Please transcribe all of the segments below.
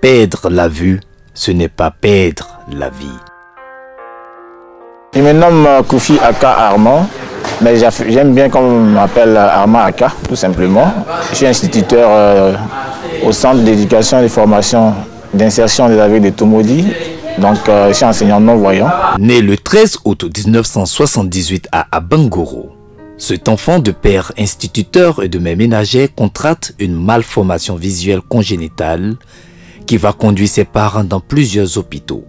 Perdre la vue, ce n'est pas perdre la vie. Je me nomme Koufi Aka Armand, mais j'aime bien qu'on m'appelle Armand Aka, tout simplement. Je suis instituteur au centre d'éducation et de formation d'insertion des aveugles de Tomodi. Donc, je suis enseignant non-voyant. Né le 13 août 1978 à Abangoro, cet enfant de père instituteur et de mère ménagère contracte une malformation visuelle congénitale qui va conduire ses parents dans plusieurs hôpitaux.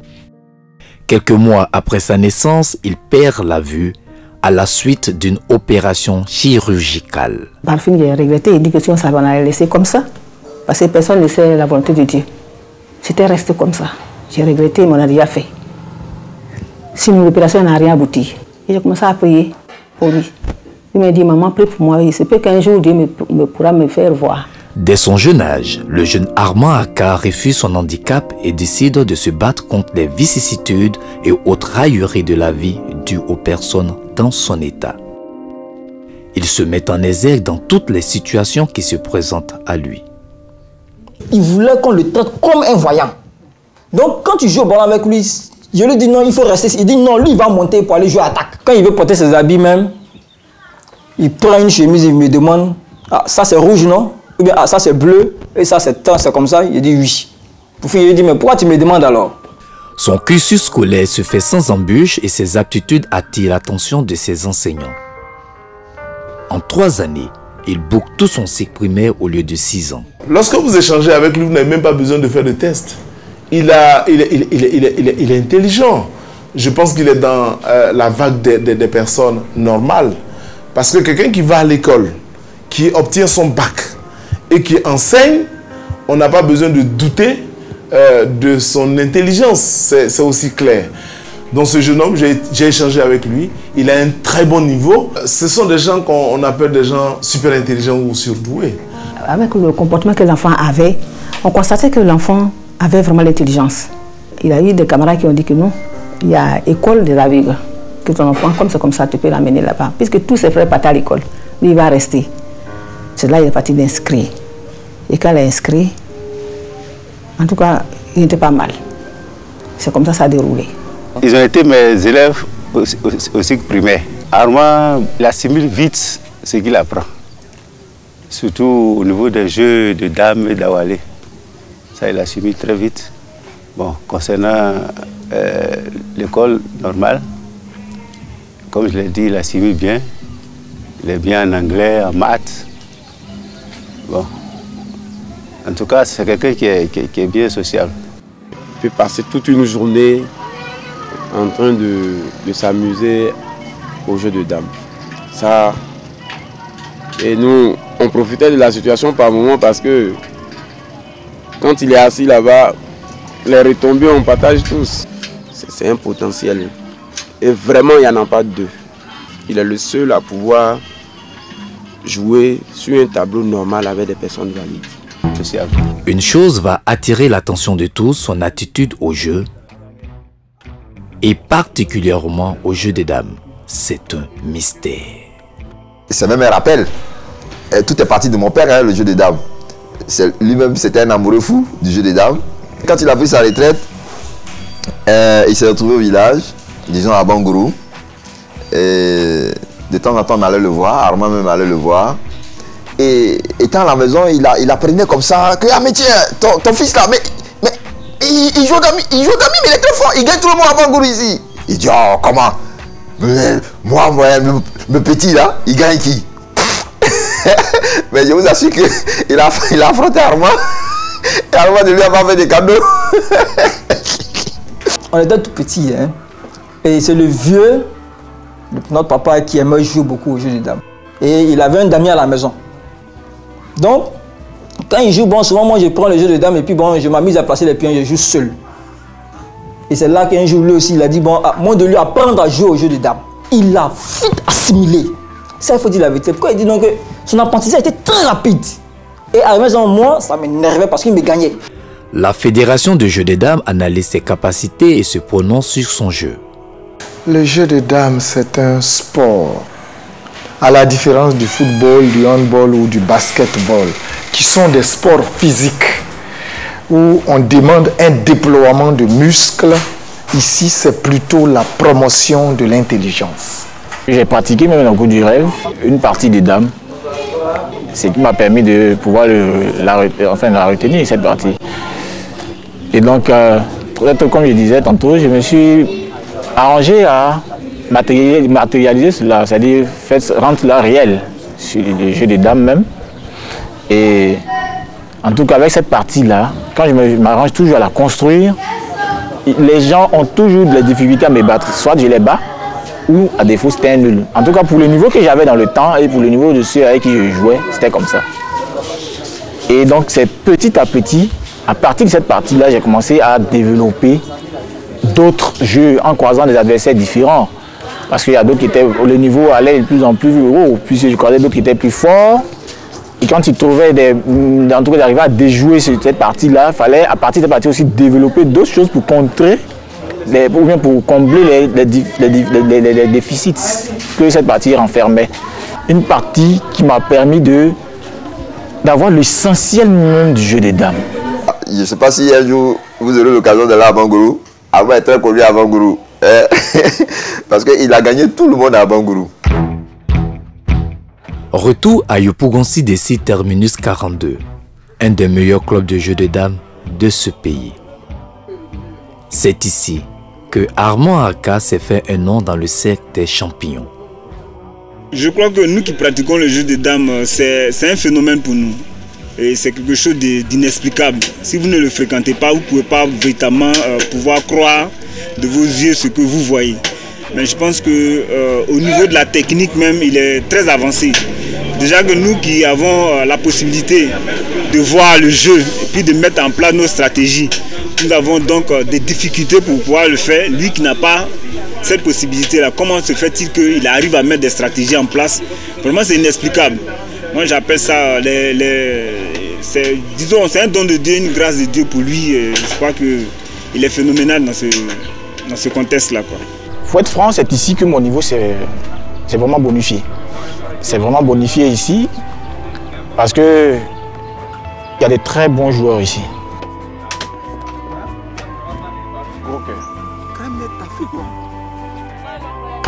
Quelques mois après sa naissance, il perd la vue à la suite d'une opération chirurgicale. Par fin, j'ai regretté, il dit que si on s'avait laissé comme ça, parce que personne ne sait la volonté de Dieu. J'étais resté comme ça. J'ai regretté, mais on a déjà fait. Si l'opération n'a rien abouti, et j'ai commencé à prier pour lui. Il m'a dit, maman, prie pour moi. Il se peut qu'un jour Dieu pourra me faire voir. Dès son jeune âge, le jeune Armand Aka refuse son handicap et décide de se battre contre les vicissitudes et autres railleries de la vie dues aux personnes dans son état. Il se met en exergue dans toutes les situations qui se présentent à lui. Il voulait qu'on le traite comme un voyant. Donc quand tu joues au ballon avec lui, je lui dis non, il faut rester. Il dit non, lui il va monter pour aller jouer à attaque. Quand il veut porter ses habits même, il prend une chemise, il me demande, ah ça c'est rouge non? Ou bien ah ça c'est bleu, et ça c'est comme ça. Il dit oui. Pour finir, il dit mais pourquoi tu me demandes alors? Son cursus scolaire se fait sans embûche et ses aptitudes attirent l'attention de ses enseignants. En 3 années, il boucle tout son cycle primaire au lieu de 6 ans. Lorsque vous échangez avec lui, vous n'avez même pas besoin de faire de test. Il est intelligent. Je pense qu'il est dans la vague des personnes normales. Parce que quelqu'un qui va à l'école, qui obtient son bac et qui enseigne, on n'a pas besoin de douter de son intelligence. C'est aussi clair. Donc ce jeune homme, j'ai échangé avec lui. Il a un très bon niveau. Ce sont des gens qu'on appelle des gens super intelligents ou surdoués. Avec le comportement que l'enfant avait, on constatait que l'enfant avait vraiment l'intelligence. Il a eu des camarades qui ont dit que non, il y a école des aveugles, que ton enfant, comme c'est comme ça, tu peux l'amener là-bas. Puisque tous ses frères partent à l'école, lui il va rester. C'est là qu'il est parti d'inscrire. Et quand il a inscrit, en tout cas, il n'était pas mal. C'est comme ça que ça a déroulé. Ils ont été mes élèves au cycle primaire. Armand, il assimile vite ce qu'il apprend. Surtout au niveau des jeux de dames et d'awalé. Ça, il assimile très vite. Bon, concernant l'école normale, comme je l'ai dit, il assimile bien. Il est bien en anglais, en maths. Bon. En tout cas, c'est quelqu'un qui est bien sociable. Il peut passer toute une journée en train de s'amuser au jeu de dames. Ça, et nous, on profitait de la situation par moment parce que quand il est assis là-bas, les retombées, on partage tous. C'est un potentiel. Et vraiment, il n'y en a pas deux. Il est le seul à pouvoir jouer sur un tableau normal avec des personnes valides. Une chose va attirer l'attention de tous, son attitude au jeu, et particulièrement au jeu des dames. C'est un mystère. C'est même un rappel. Tout est parti de mon père, hein, le jeu des dames. Lui-même, c'était un amoureux fou du jeu des dames. Quand il a pris sa retraite, il s'est retrouvé au village, disons à Bangourou. Et de temps en temps, on allait le voir, Armand même allait le voir. Et étant à la maison, il apprenait comme ça que, ah mais tiens, ton fils là, mais il joue d'amis, mais il est très fort, il gagne tout le monde à Bangourou ici. Il dit, oh comment? Moi, le petit là, il gagne qui? Mais je vous assure qu'il a affronté Armand. Et Armand ne lui a pas fait des cadeaux. On était tout petits, hein. Et c'est le vieux, notre papa, qui aimait jouer beaucoup au jeu de dames. Et il avait un damier à la maison. Donc, quand il joue, bon, souvent moi je prends le jeu de dames et puis bon, je m'amuse à placer les pions, je joue seul. Et c'est là qu'un jour lui aussi, il a dit, bon, à moi de lui apprendre à jouer au jeu de dames. Il a vite assimilé. Ça, il faut dire la vérité. Pourquoi il dit donc que son apprentissage était très rapide. Et à la maison, moi, ça m'énervait parce qu'il me gagnait. La Fédération de jeux des dames analyse ses capacités et se prononce sur son jeu. Le jeu de dames, c'est un sport. À la différence du football, du handball ou du basketball, qui sont des sports physiques. où on demande un déploiement de muscles. Ici, c'est plutôt la promotion de l'intelligence. J'ai pratiqué même dans le cours du rêve une partie des dames. Ce qui m'a permis de pouvoir la retenir, cette partie. Et donc, peut-être comme je disais tantôt, je me suis arrangé à matérialiser cela, c'est-à-dire rendre cela réel sur le jeu des dames même. Et en tout cas, avec cette partie-là, quand je m'arrange toujours à la construire, les gens ont toujours des difficultés à me battre. Soit je les bats, ou à défaut c'était un nul. En tout cas, pour le niveau que j'avais dans le temps et pour le niveau de ceux avec qui je jouais, c'était comme ça. Et donc, c'est petit à petit, à partir de cette partie-là, j'ai commencé à développer d'autres jeux en croisant des adversaires différents. Parce qu'il y a d'autres qui étaient, le niveau allait de plus en plus haut, puisque je croisais d'autres qui étaient plus forts. Et quand ils trouvaient en tout cas d'arriver à déjouer cette partie-là, il fallait à partir de cette partie aussi développer d'autres choses pour contrer, ou bien pour combler les déficits que cette partie renfermait. Une partie qui m'a permis d'avoir l'essentiel même du jeu des dames. Je ne sais pas si un jour vous aurez l'occasion d'aller à Bangourou. Avant est très connu à Bangourou. Parce qu'il a gagné tout le monde à Bangourou. Retour à Yopougon-Si Dessi Terminus 42, un des meilleurs clubs de jeu de dames de ce pays. C'est ici que Armand Aka s'est fait un nom dans le cercle des champions. Je crois que nous qui pratiquons le jeu de dames, c'est un phénomène pour nous. Et c'est quelque chose d'inexplicable. Si vous ne le fréquentez pas, vous ne pouvez pas véritablement pouvoir croire de vos yeux ce que vous voyez. Mais je pense qu'au niveau de la technique même, il est très avancé. Déjà que nous qui avons la possibilité de voir le jeu et puis de mettre en place nos stratégies, nous avons donc des difficultés pour pouvoir le faire. Lui qui n'a pas cette possibilité-là, comment se fait-il qu'il arrive à mettre des stratégies en place? Vraiment, c'est inexplicable. Moi, j'appelle ça, disons, c'est un don de Dieu, une grâce de Dieu pour lui. Et je crois qu'il est phénoménal dans ce contexte-là. Il faut être franc, c'est ici que mon niveau s'est vraiment bonifié. C'est vraiment bonifié ici parce qu'il y a des très bons joueurs ici.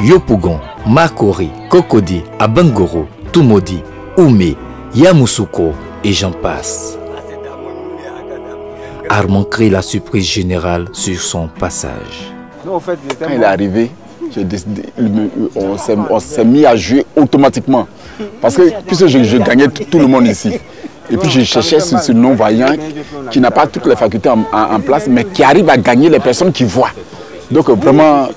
Yopougon, Makori, Cocody, Abangoro, Tumodi, Oumé, Yamoussoukro et j'en passe. Armand crée la surprise générale sur son passage. Quand il est arrivé, on s'est mis à jouer automatiquement. Parce que puisque je gagnais tout le monde ici. Et puis je cherchais ce non-voyant qui n'a pas toutes les facultés en place, mais qui arrive à gagner les personnes qui voient. Donc vraiment,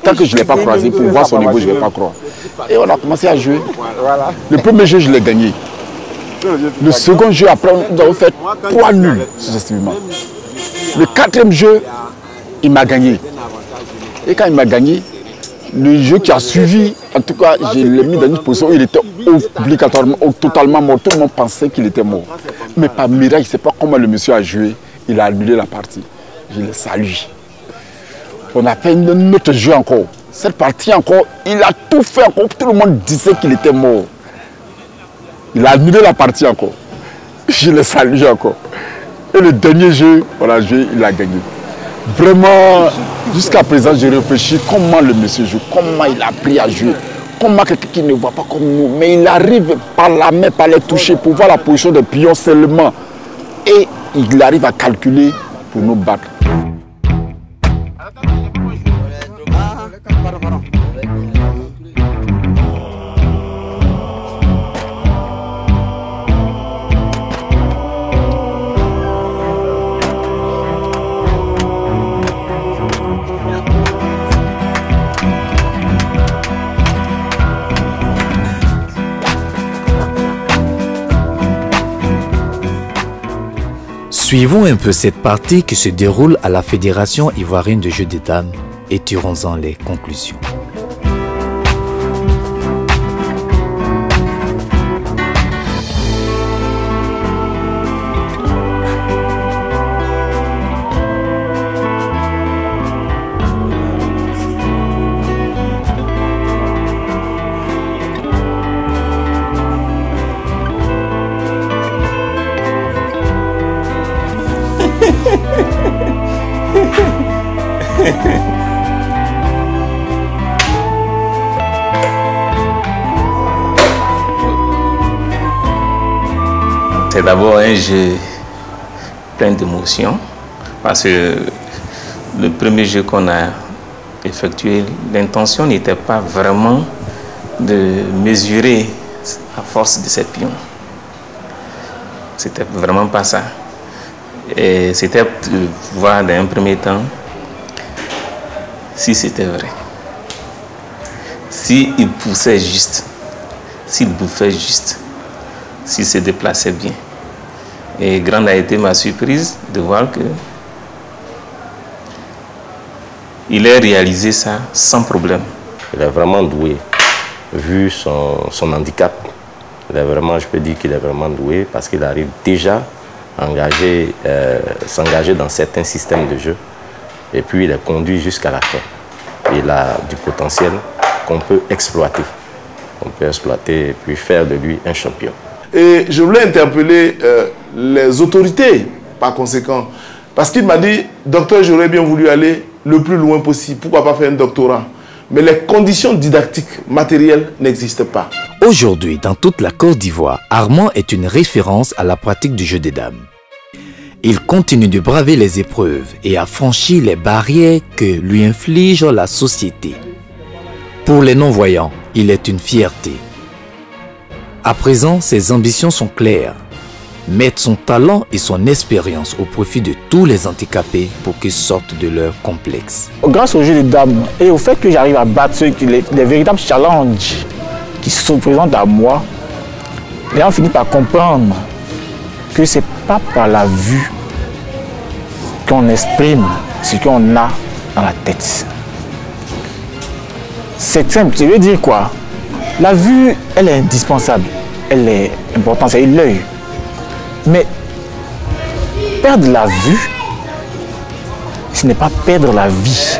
tant que je ne l'ai pas croisé, pour voir son niveau, je ne vais pas croire. Et on a commencé à jouer. Le premier jeu, je l'ai gagné. Le second jeu, après, nous avons fait 3 nuls, successivement. Le 4e jeu, il m'a gagné. Et quand il m'a gagné, le jeu qui a suivi, en tout cas, je l'ai mis dans une position où il était obligatoirement, totalement mort. Tout le monde pensait qu'il était mort. Mais par miracle, je ne sais pas comment le monsieur a joué, il a annulé la partie. Je le salue. On a fait un autre jeu encore. Cette partie encore, il a tout fait encore. Tout le monde disait qu'il était mort. Il a annulé la partie encore. Je le salue encore. Et le dernier jeu, on a joué, il a gagné. Vraiment, jusqu'à présent, je réfléchis comment le monsieur joue, comment il a appris à jouer, comment quelqu'un qui ne voit pas comme nous, mais il arrive par la main, par les toucher, pour voir la position des pions seulement. Et il arrive à calculer pour nous battre. Suivons un peu cette partie qui se déroule à la Fédération ivoirienne de jeux de dames et tirons-en les conclusions. C'est d'abord un jeu plein d'émotions parce que le premier jeu qu'on a effectué, l'intention n'était pas vraiment de mesurer la force de ces pions. C'était vraiment pas ça. Et c'était de voir dans un premier temps si c'était vrai. S'il poussait juste, s'il bouffait juste, s'il se déplaçait bien. Et grande a été ma surprise de voir que il a réalisé ça sans problème. Il est vraiment doué, vu son handicap. Il est vraiment, je peux dire qu'il est vraiment doué parce qu'il arrive déjà à s'engager dans certains systèmes de jeu. Et puis il est conduit jusqu'à la fin. Il a du potentiel qu'on peut exploiter. On peut exploiter et puis faire de lui un champion. Et je voulais interpeller les autorités par conséquent. Parce qu'il m'a dit, docteur, j'aurais bien voulu aller le plus loin possible. Pourquoi pas faire un doctorat? Mais les conditions didactiques, matérielles n'existent pas. Aujourd'hui, dans toute la Côte d'Ivoire, Armand est une référence à la pratique du jeu des dames. Il continue de braver les épreuves et a franchi les barrières que lui inflige la société. Pour les non-voyants, il est une fierté. À présent, ses ambitions sont claires. Mettre son talent et son expérience au profit de tous les handicapés pour qu'ils sortent de leur complexe. Grâce au jeu de dames et au fait que j'arrive à battre les véritables challenges qui se présentent à moi, les gens finissent par comprendre que ce n'est pas par la vue qu'on exprime ce qu'on a dans la tête. C'est simple, ça veut dire quoi? La vue, elle est indispensable, elle est importante, c'est l'œil. Mais perdre la vue, ce n'est pas perdre la vie.